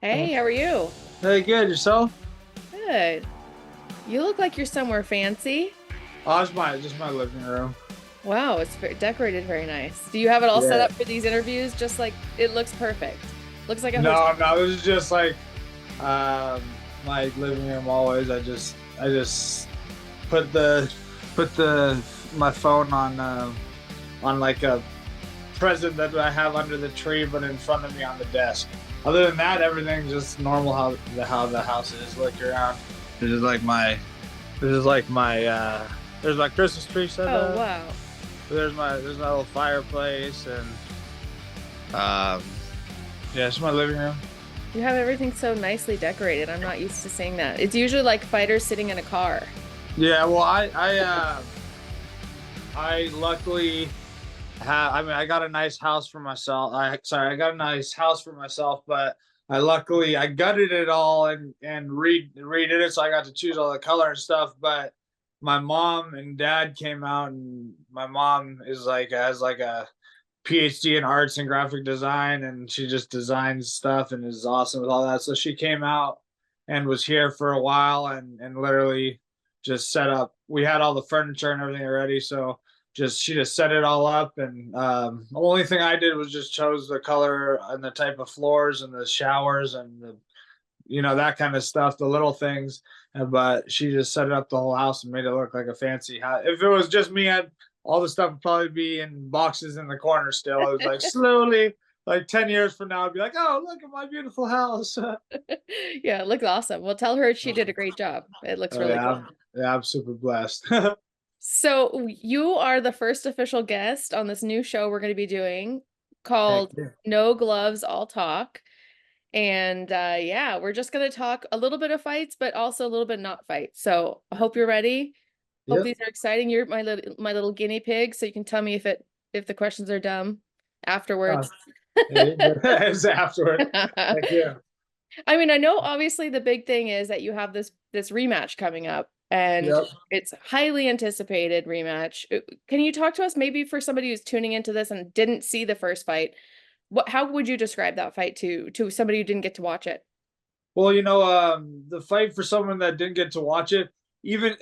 Hey, how are you? Hey, good. Yourself? Good. You look like you're somewhere fancy. Oh, it's just my living room. Wow, it's decorated very nice. Do you have it all set Yeah. up for these interviews? Just like it looks perfect. Looks like a hotel. No, this is just like um my living room always. I just put the my phone on like a present that I have under the tree, but in front of me on the desk. Other than that, everything's just normal how the house is. Look around. This is like my this is like my there's my Christmas tree set Oh, up. wow. There's my little fireplace and um yeah, it's my living room. You have everything so nicely decorated. I'm not used to seeing that. It's usually like fighters sitting in a car. Yeah, well, I luckily have. I mean, I got a nice house for myself. I got a nice house for myself, but I gutted it all and redid it, so I got to choose all the color and stuff. But my mom and dad came out, and my mom is like has like a PhD in arts and graphic design, and she just designs stuff and is awesome with all that. So she came out and was here for a while and literally just set up. We had all the furniture and everything already, so just she just set it all up. And the only thing I did was just chose the color and the type of floors and the showers and the that kind of stuff, the little things. But she just set up the whole house and made it look like a fancy house. If it was just me, all the stuff would probably be in boxes in the corner still. It was like slowly, like 10 years from now, I'd be like, oh, look at my beautiful house. Yeah, it looks awesome. Well, tell her she did a great job. It looks Oh really yeah, cool. I'm super blessed. So you are the first official guest on this new show we're going to be doing Heck called yeah. No Gloves, All Talk. And yeah, we're just going to talk a little bit of fights, but also a little bit not fights. So I hope you're ready. Hope Yep. these are exciting. You're my little guinea pig, so you can tell me if the questions are dumb Uh, afterwards. it's afterward. Heck yeah. I mean, I know obviously the big thing is that you have this rematch coming up, and Yep. it's highly anticipated rematch. Can you talk to us maybe for somebody who's tuning into this and didn't see the first fight? How would you describe that fight to somebody who didn't get to watch it? Well, the fight for someone that didn't get to watch it, even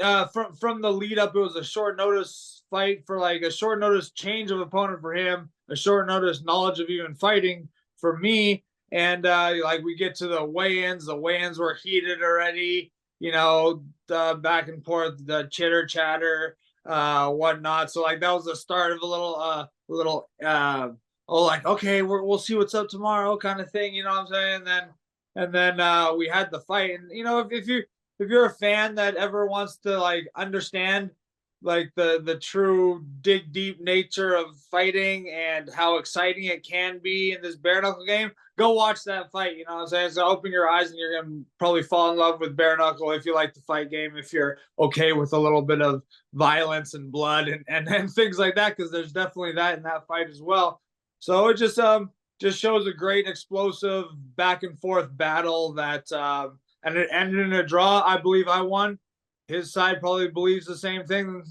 from the lead up, it was a short notice fight for like a short notice change of opponent for him, a short notice knowledge of even fighting for me, and like we get to the weigh-ins. The weigh-ins were heated already. The back and forth, the chitter chatter, whatnot. So like that was the start of a little oh, like okay, we'll see what's up tomorrow kind of thing. You know what I'm saying? And then we had the fight. And if you're a fan that ever wants to like understand like the true dig deep nature of fighting and how exciting it can be in this bare knuckle game, go watch that fight. You know what I'm saying? So open your eyes and you're gonna probably fall in love with bare knuckle if you like the fight game, if you're okay with a little bit of violence and blood and things like that, because there's definitely that in that fight as well. So it just shows a great explosive back and forth battle that and it ended in a draw. I believe I won. His side probably believes the same thing,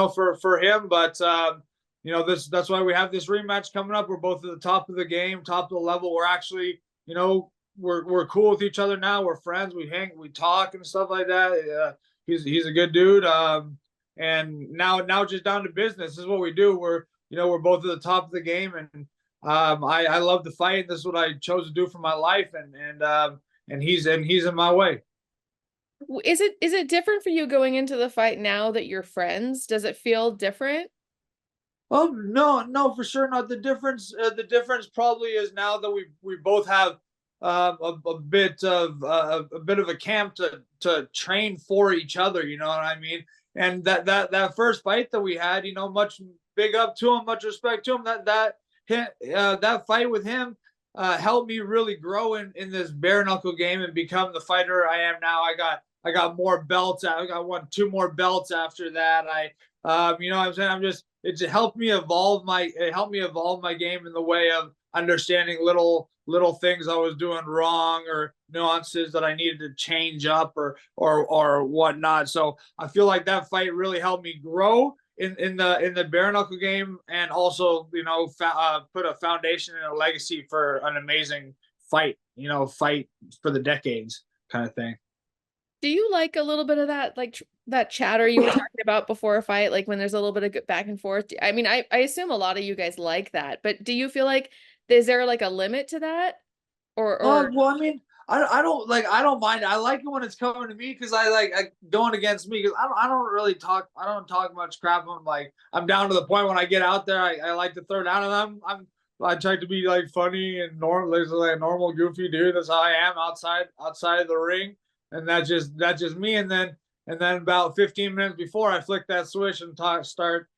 for him. But that's why we have this rematch coming up. We're both at the top of the game, top of the level. We're actually, we're cool with each other now. We're friends. We hang, we talk and stuff like that. He's a good dude. And now just down to business. This is what we do. We're both at the top of the game, and I love to fight. This is what I chose to do for my life, and he's in my way. Is it different for you going into the fight now that you're friends? Does it feel different? Oh no, no, for sure not. The difference probably is now that we both have a bit of a camp to train for each other. You know what I mean? And that first fight that we had, much big up to him, much respect to him. That fight with him helped me really grow in this bare knuckle game and become the fighter I am now. I got more belts. I got won two more belts after that. You know what I'm saying? It helped me evolve my game in the way of understanding little things I was doing wrong or nuances that I needed to change up or whatnot. So I feel like that fight really helped me grow in the bare knuckle game, and also put a foundation and a legacy for an amazing fight, fight for the decades kind of thing. Do you like a little bit of that, like that chatter you were talking about before a fight, like when there's a little bit of back and forth? I mean, I assume a lot of you guys like that, but do you feel like is there like a limit to that, or Well, I mean, I don't mind. I like it when it's coming to me because I going against me because I don't really talk. I don't talk much crap. I'm down to the point when I get out there. I like to throw down, and I try to be like funny and normal, like a normal goofy dude. That's how I am outside of the ring, and that's just me. And then about 15 minutes before I flick that switch and start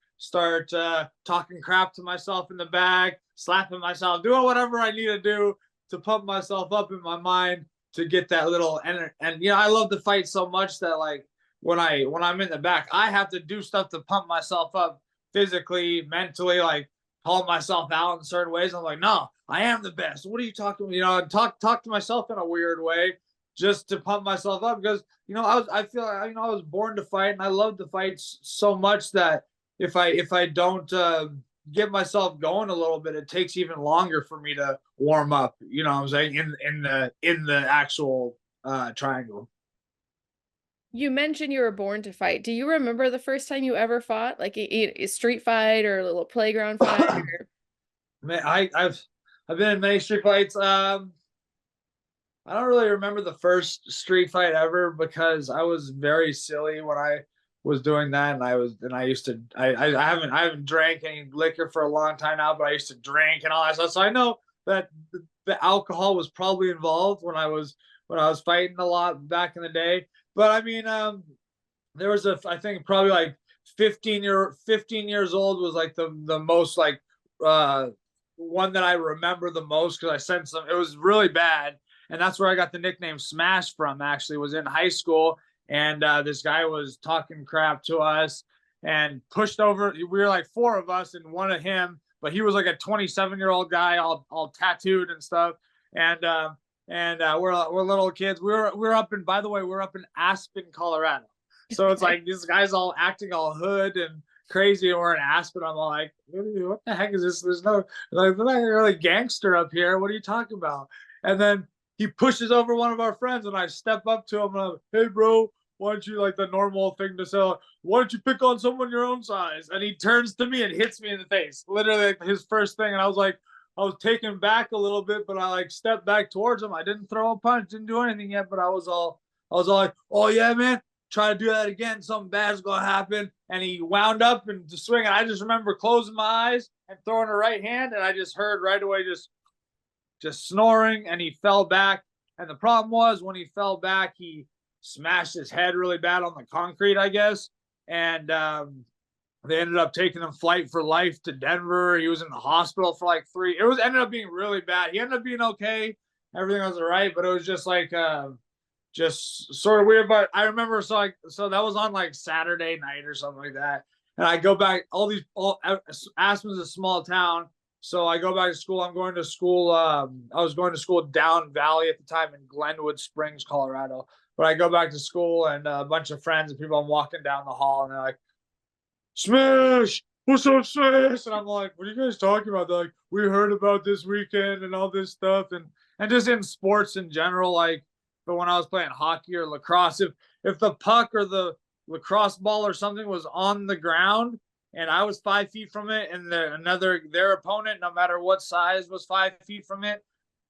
talking crap to myself in the bag, slapping myself, doing whatever I need to do to pump myself up in my mind to get that little and I love the fight so much that like when I'm in the back, I have to do stuff to pump myself up physically, mentally, like call myself out in certain ways. I'm like, no, I am the best. What are you talking? Talk to myself in a weird way just to pump myself up because I feel I was born to fight and I love the fights so much that if I don't get myself going a little bit, it takes even longer for me to warm up. You know what I'm saying in the actual triangle. you mentioned you were born to fight. Do you remember the first time you ever fought, like a street fight or a little playground fight? Or... Man, I've been in many street fights. I don't really remember the first street fight ever because I was very silly when I was doing that, and I used to I haven't drank any liquor for a long time now, but I used to drink and all that stuff. So I know that the alcohol was probably involved when I was fighting a lot back in the day. But I mean, there was I think probably like 15 years old was like the most like uh one that I remember the most because I sent some. It was really bad, and that's where I got the nickname Smash from. Actually, was in high school, and this guy was talking crap to us and pushed over. We were like four of us and one of him, but he was like a 27-year-old guy, all tattooed and stuff, and we're little kids. We're up in. By the way, we're up in Aspen, Colorado. So it's like this guy's all acting all hood and crazy, and we're in Aspen. I'm all like, what the heck is this? There's no like, we're not really gangster up here. What are you talking about? And then he pushes over one of our friends, and I step up to him and I'm like, hey, bro, why don't you like the normal thing to say? Why don't you pick on someone your own size? And he turns to me and hits me in the face, literally like his first thing. And I was like, I was taken back a little bit, but I like stepped back towards him. I didn't throw a punch, didn't do anything yet, but I was all like, oh yeah, man, try to do that again, something bad's gonna happen. And he wound up and to swing, and I just remember closing my eyes and throwing a right hand, and I just heard right away just snoring, and he fell back. And the problem was when he fell back, he smashed his head really bad on the concrete, I guess. And they ended up taking him flight for life to Denver. He was in the hospital for like three. It was ended up being really bad. He ended up being okay. Everything was all right, but it was just sort of weird. But I remember so that was on like Saturday night or something like that. And I go back. Aspen's a small town, so I go back to school. I'm going to school. I was going to school down Valley at the time in Glenwood Springs, Colorado. But I go back to school and a bunch of friends and people. I'm walking down the hall and they're like, "Smash! What's up, Smash?" And I'm like, "What are you guys talking about?" They're like, "We heard about this weekend and all this stuff and just in sports in general, like." But when I was playing hockey or lacrosse, if the puck or the lacrosse ball or something was on the ground and I was 5 feet from it, and their opponent, no matter what size, was 5 feet from it,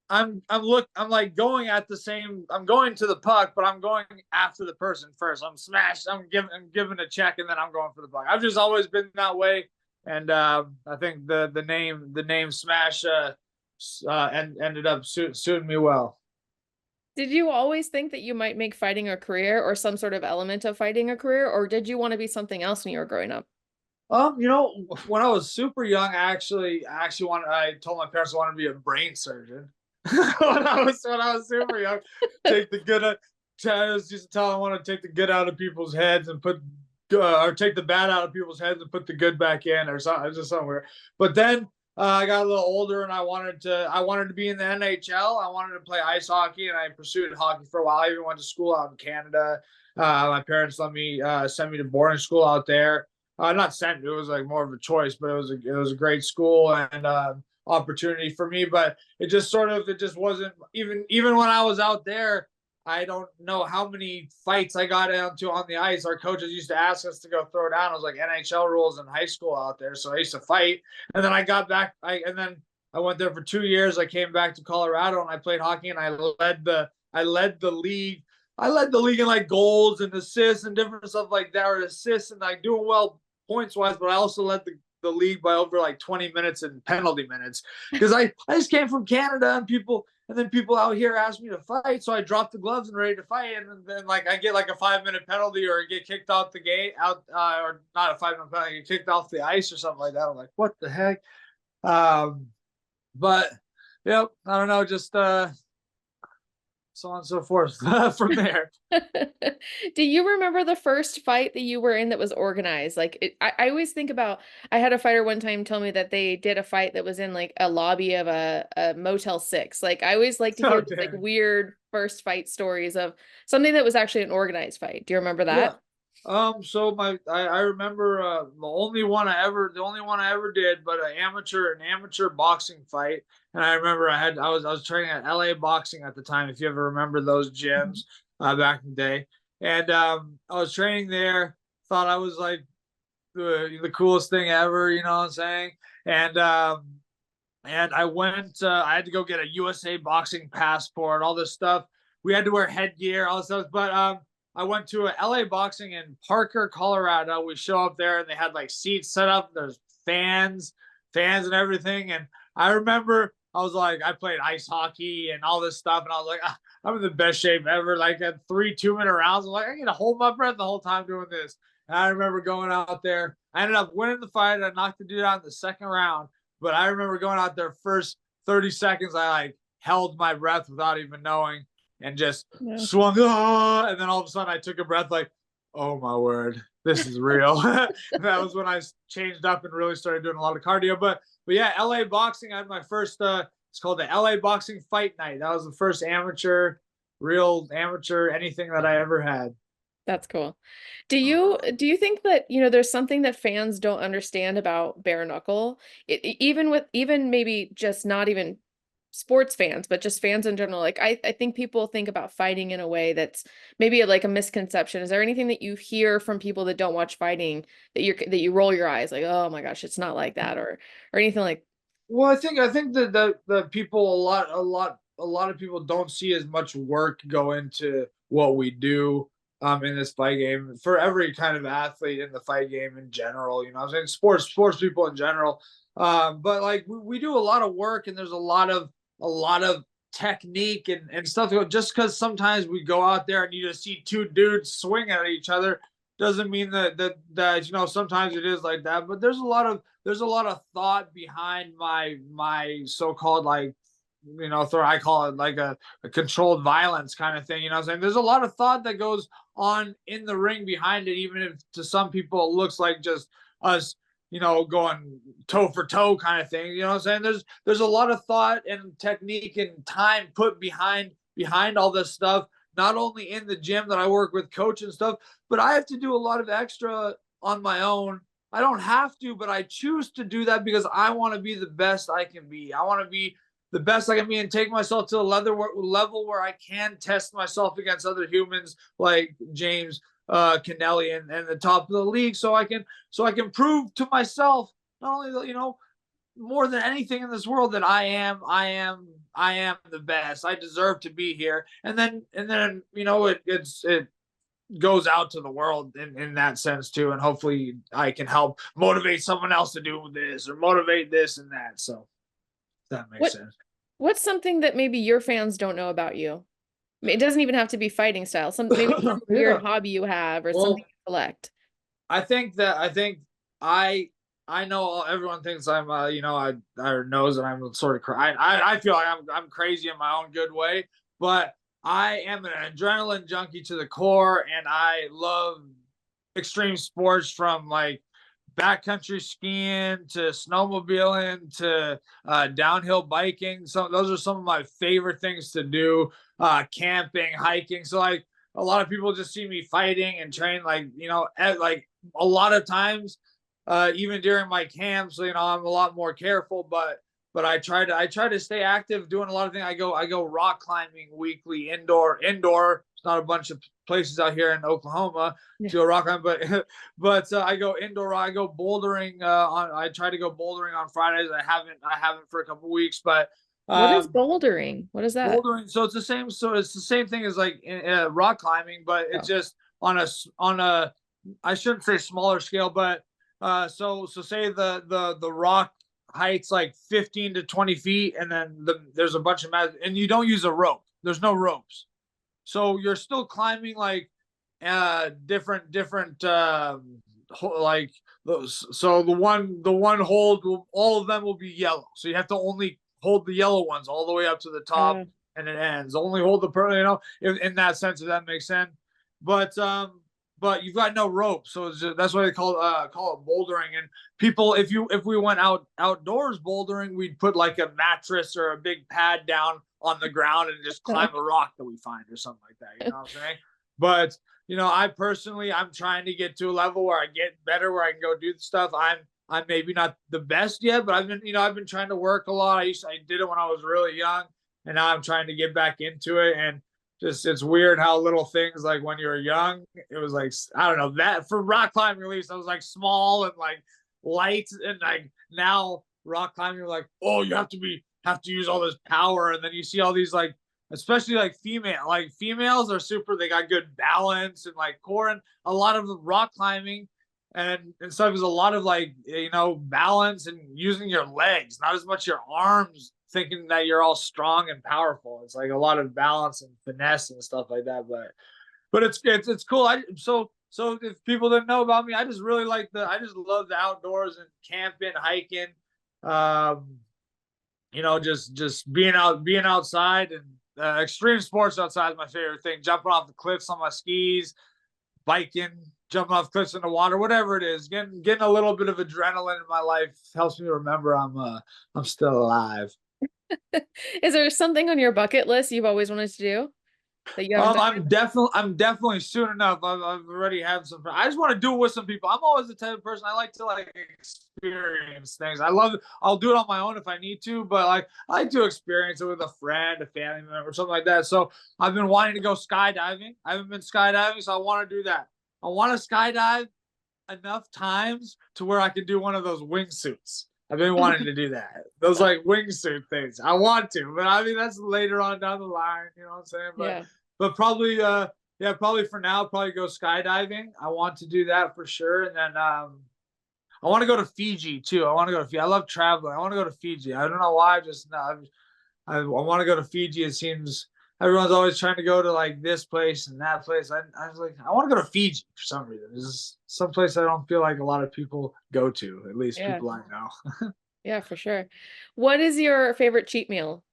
I'm like going at the same. I'm going to the puck, but I'm going after the person first. I'm smashed. I'm giving a check, and then I'm going for the puck. I've just always been that way, and I think the name Smash ended up suiting me well. Did you always think that you might make fighting a career or some sort of element of fighting a career, or did you want to be something else when you were growing up? When I was super young, I actually wanted. I told my parents I wanted to be a brain surgeon. When I was super young, take the good. I was just tell I want to take the good out of people's heads and put, or take the bad out of people's heads and put the good back in, or something. Just somewhere. But then I got a little older and I wanted to be in the NHL. I wanted to play ice hockey, and I pursued hockey for a while. I even went to school out in Canada. My parents let me send me to boarding school out there. Not sent. It was like more of a choice, but it was a great school, and opportunity for me. But it just sort of, it just wasn't, even when I was out there, I don't know how many fights I got into on the ice. Our coaches used to ask us to go throw down. It was like NHL rules in high school out there. So I used to fight. And then I got back, and then I went there for 2 years. I came back to Colorado and I played hockey, and I led the league. I led the league in like goals and assists and different stuff like that, or assists and like doing well points wise, but I also led the league by over like 20 minutes in penalty minutes, because I just came from Canada, and then people out here asked me to fight, so I dropped the gloves and ready to fight, and then like I get like a 5 minute penalty or get kicked out the gate out, or not a 5 minute penalty, I get kicked off the ice or something like that. I'm like, what the heck? But yep, I don't know, just so on and so forth from there. Do you remember the first fight that you were in that was organized? Like I always think about, I had a fighter one time tell me that they did a fight that was in like a lobby of a Motel 6. Like I always like to hear Oh, these, like damn. weird first fight stories of something that was actually an organized fight. Do you remember Yeah. that? So I remember the only one I ever did, but an amateur boxing fight. And I remember I was training at LA Boxing at the time, if you ever remember those gyms back in the day. And I was training there, thought I was like the coolest thing ever, you know what I'm saying? And I went, I had to go get a USA boxing passport, all this stuff. We had to wear headgear, all this stuff. But I went to a LA Boxing in Parker, Colorado. We show up there and they had like seats set up. There's fans and everything. And I remember I was like, I played ice hockey and all this stuff. And I was like, I'm in the best shape ever. Like at 3 2-minute rounds, I'm like, I need to hold my breath the whole time doing this. And I remember going out there. I ended up winning the fight. I knocked the dude out in the second round. But I remember going out there first 30 seconds, I like held my breath without even knowing, and just Yeah. swung. And then all of a sudden I took a breath like, oh my word, this is real. That was when I changed up and really started doing a lot of cardio. But yeah, LA Boxing, I had my first, it's called the LA Boxing Fight Night. That was the first real amateur, anything that I ever had. That's cool. Do you think that, there's something that fans don't understand about bare knuckle? Even maybe just not even sports fans, but just fans in general. Like I think people think about fighting in a way that's maybe like a misconception. Is there anything that you hear from people that don't watch fighting that you roll your eyes like, oh my gosh, it's not like that, or anything like? Well, I think that the people, a lot of people don't see as much work go into what we do in this fight game, for every kind of athlete in the fight game in general. You know what I'm saying? Sports people in general. But like we do a lot of work, and there's a lot of technique and stuff. Just because sometimes we go out there and you just see two dudes swing at each other doesn't mean that sometimes it is like that. But there's a lot of thought behind my so-called, like, I call it like a controlled violence kind of thing. You know what I'm saying? There's a lot of thought that goes on in the ring behind it, even if to some people it looks like just us, going toe for toe kind of thing. You know what I'm saying? There's a lot of thought and technique and time put behind all this stuff, not only in the gym that I work with coach and stuff, but I have to do a lot of extra on my own. I don't have to, but I choose to do that because I want to be the best I can be. I want to be the best I can be and take myself to a level where I can test myself against other humans like James, Connelly, and the top of the league, so I can prove to myself, not only more than anything in this world, that I am the best. I deserve to be here, and then it goes out to the world in that sense too, and hopefully I can help motivate someone else to do this or motivate this and that. So that makes What sense. what's something that maybe your fans don't know about you? It doesn't even have to be fighting style. Maybe some weird Yeah. hobby you have or something Well, you collect. I think I know everyone thinks I'm I knows that I'm sort of I feel like I'm crazy in my own good way, but I am an adrenaline junkie to the core, and I love extreme sports, from like backcountry skiing to snowmobiling to downhill biking. So those are some of my favorite things to do. Camping, hiking. So like a lot of people just see me fighting and train, like like a lot of times, even during my camps. I'm a lot more careful, but I try to stay active, doing a lot of things. I go rock climbing weekly, indoor. It's not a bunch of places out here in Oklahoma Yeah. to go rock climbing, but I go indoor. I go bouldering. I try to go bouldering on Fridays. I haven't for a couple weeks, but What is um, bouldering? What is that? bouldering. So it's the same. So it's the same thing as like rock climbing, but it's Oh. just on a I shouldn't say smaller scale, but so say the rock height's like 15 to 20 feet, and then there's a bunch of mats, and you don't use a rope. There's no ropes, so you're still climbing like different like those. So the one hold all of them will be yellow. So you have to only hold the yellow ones all the way up to the top, Uh, and it ends. Only hold the pearl, in that sense, if that makes sense. But you've got no rope, so that's why they call it bouldering. And people, if we went outdoors bouldering, we'd put like a mattress or a big pad down on the ground and just climb a rock that we find or something like that. You know what I'm saying? But I personally, I'm trying to get to a level where I get better, where I can go do the stuff. I'm maybe not the best yet, but I've been trying to work a lot. I did it when I was really young, and now I'm trying to get back into it. And just it's weird how little things, like when you were young, it was like, I don't know, that for rock climbing at least, I was like small and like light, and like now rock climbing, you're like, oh, you have to use all this power, and then you see all these like, especially like females are super, they got good balance and like core, and a lot of the rock climbing and stuff is a lot of like, balance and using your legs, not as much your arms, thinking that you're all strong and powerful. It's like a lot of balance and finesse and stuff like that. But it's cool. So if people didn't know about me, I just really I just love the outdoors and camping, hiking, um, just being outside, and extreme sports outside is my favorite thing. Jumping off the cliffs on my skis, biking, jumping off cliffs in the water, whatever it is. Getting a little bit of adrenaline in my life helps me remember I'm still alive. is there something on your bucket list you've always wanted to do that you haven't done yet? I'm definitely soon enough. I've already had some. I just want to do it with some people. I'm always the type of person, I like to like experience things. I love it. I'll do it on my own if I need to, but like I like to experience it with a friend, a family member, or something like that. So I've been wanting to go skydiving. I haven't been skydiving, so I want to do that. I want to skydive enough times to where I can do one of those wingsuits. I've been wanting to do that. Those like wingsuit things. I want to, but I mean that's later on down the line, you know what I'm saying? Yeah. But probably yeah, probably for now, probably go skydiving. I want to do that for sure. And then I want to go to Fiji too. I want to go to Fiji. I love traveling. I want to go to Fiji. I don't know why, just no, I want to go to Fiji. It seems everyone's always trying to go to like this place and that place. I was like, I want to go to Fiji for some reason. This is some place I don't feel like a lot of people go to, at least Yeah. people I know. Yeah, for sure. What is your favorite cheat meal?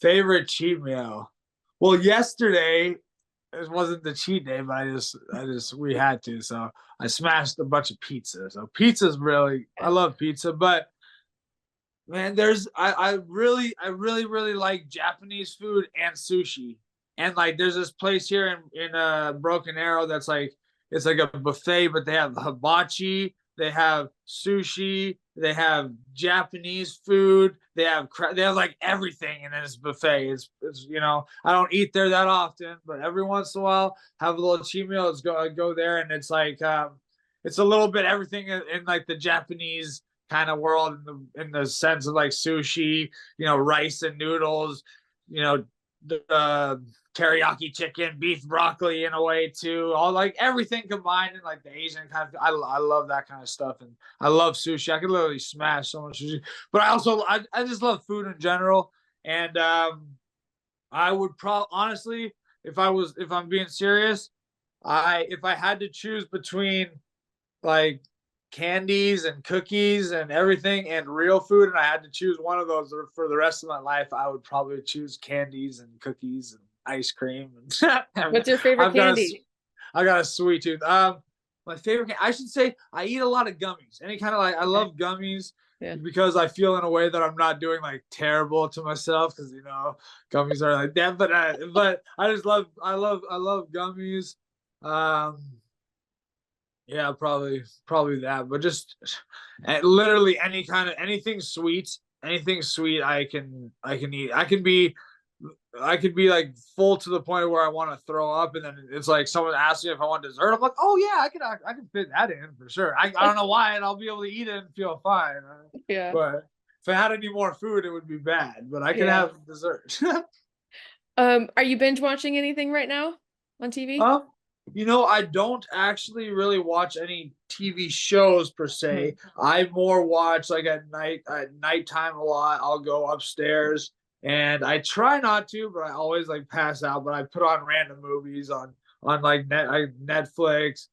Favorite cheat meal? Well, yesterday it wasn't the cheat day, but we had to. So I smashed a bunch of pizza. So pizza's really, I Yeah. love pizza, but man, I really like Japanese food and sushi. And like there's this place here in Broken Arrow that's like, it's like a buffet, but they have hibachi, they have sushi, they have Japanese food, they have like everything in this buffet. It's I don't eat there that often, but every once in a while have a little cheat meal. Go there, and it's like it's a little bit everything in like the Japanese kind of world, in the sense of like sushi, rice and noodles, the teriyaki chicken, beef broccoli in a way too. All like everything combined in like the Asian kind of. I love that kind of stuff, and I love sushi. I could literally smash so much sushi, but I just love food in general, and I would probably honestly, if I'm being serious, if I had to choose between like candies and cookies and everything and real food, and I had to choose one of those for the rest of my life, I would probably choose candies and cookies and ice cream. And What's your favorite I've got a candy? I got a sweet tooth. My favorite, I should say, I eat a lot of gummies. Any kind of like, I Okay. love gummies Yeah. because I feel in a way that I'm not doing like terrible to myself, because gummies are like that. But I just I love gummies. Um, yeah, probably that. But just literally anything sweet, anything sweet I can eat. I could be like full to the point where I want to throw up, and then it's like someone asks me if I want dessert. I'm like, oh yeah, I can fit that in for sure. I don't know why, and I'll be able to eat it and feel fine. Yeah. But if I had any more food, it would be bad. But I can Yeah. have dessert. Are you binge watching anything right now on TV? um, I don't actually really watch any TV shows per se. Mhm. I more watch like at nighttime a lot. I'll go upstairs and I try not to, but I always like pass out. But I put on random movies on like Netflix,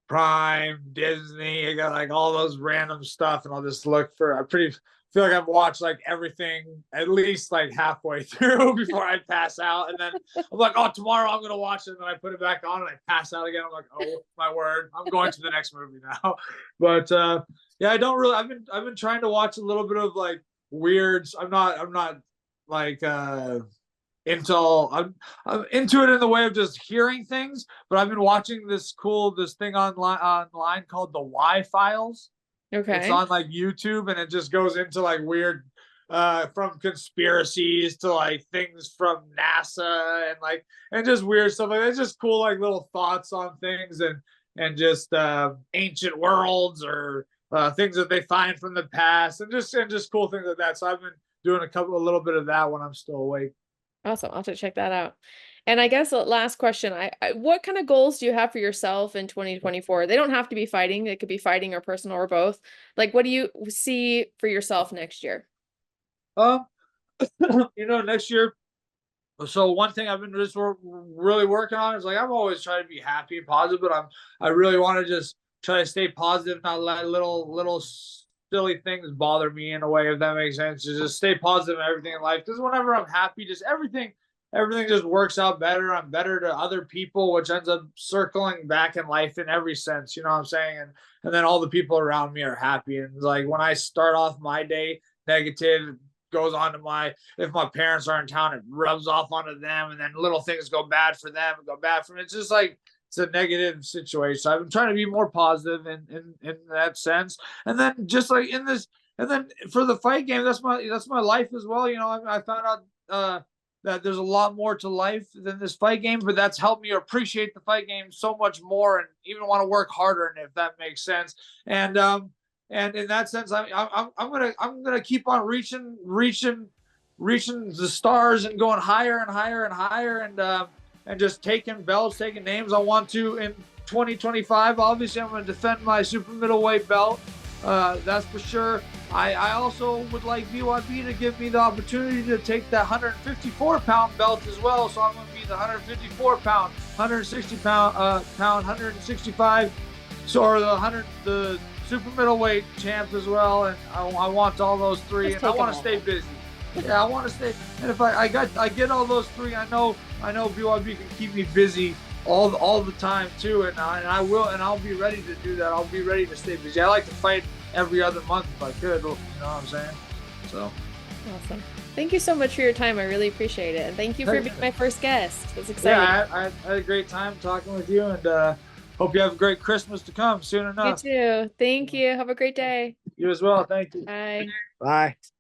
Prime, Disney. I got like all those random stuff, and I'll just look for. I pretty feel like I've watched like everything at least like halfway through before I pass out, and then I'm like, oh, tomorrow I'm gonna watch it, and then I put it back on and I pass out again. I'm like, oh my word, I'm going to the next movie now. But yeah, I don't really. I've been trying to watch a little bit of like weirds. I'm not like I'm into it in the way of just hearing things, but I've been watching this thing online called the Y Files. It's Okay. on like YouTube, and it just goes into like weird from conspiracies to like things from NASA and just weird stuff like that. It's just cool like little thoughts on things and just ancient worlds or things that they find from the past and just cool things like that. So I've been doing a little bit of that when I'm still awake. Awesome. I'll have to check that out. And I guess the last question, what kind of goals do you have for yourself in 2024? They don't have to be fighting. It could be fighting or personal or both. Like, what do you see for yourself next year? Um, next year. So one thing I've been just really working on is like I'm always trying to be happy and positive, but I really want to just try to stay positive, not let little silly things bother me in a way, if that makes sense. To just stay positive in everything in life, because whenever I'm happy, just everything just works out better. I'm better to other people, which ends up circling back in life in every sense. You know what I'm saying? And then all the people around me are happy. And like when I start off my day negative, goes on to if my parents are in town, it rubs off onto them, and then little things go bad for them and go bad for me. It's just like it's a negative situation. So I've been trying to be more positive in that sense. And then just like in this, and then for the fight game, that's my life as well. I found out that there's a lot more to life than this fight game, but that's helped me appreciate the fight game so much more and even want to work harder in it, if that makes sense. And in that sense, I'm gonna keep on reaching the stars and going higher and higher and higher and just taking belts, taking names. I want to in 2025. Obviously, I'm going to defend my super middleweight belt. That's for sure. I also would like BYB to give me the opportunity to take that 154-pound belt as well. So I'm going to be the 154-pound, 160-pound, 165. So or the super middleweight champ as well, and I want all those three, and I want to stay busy. Yeah, I want to stay. And if I get all those three, I know BYB can keep me busy all the time too, and I will, and I'll be ready to do that. I'll be ready to stay busy. I like to fight every other month if I could. You know what I'm saying? So. Awesome. Thank you so much for your time. I really appreciate it, and thank you for being my first guest. It's exciting. Yeah, I had a great time talking with you, and hope you have a great Christmas to come soon enough. You too. Thank you. Have a great day. You as well. Thank you. Bye. Bye.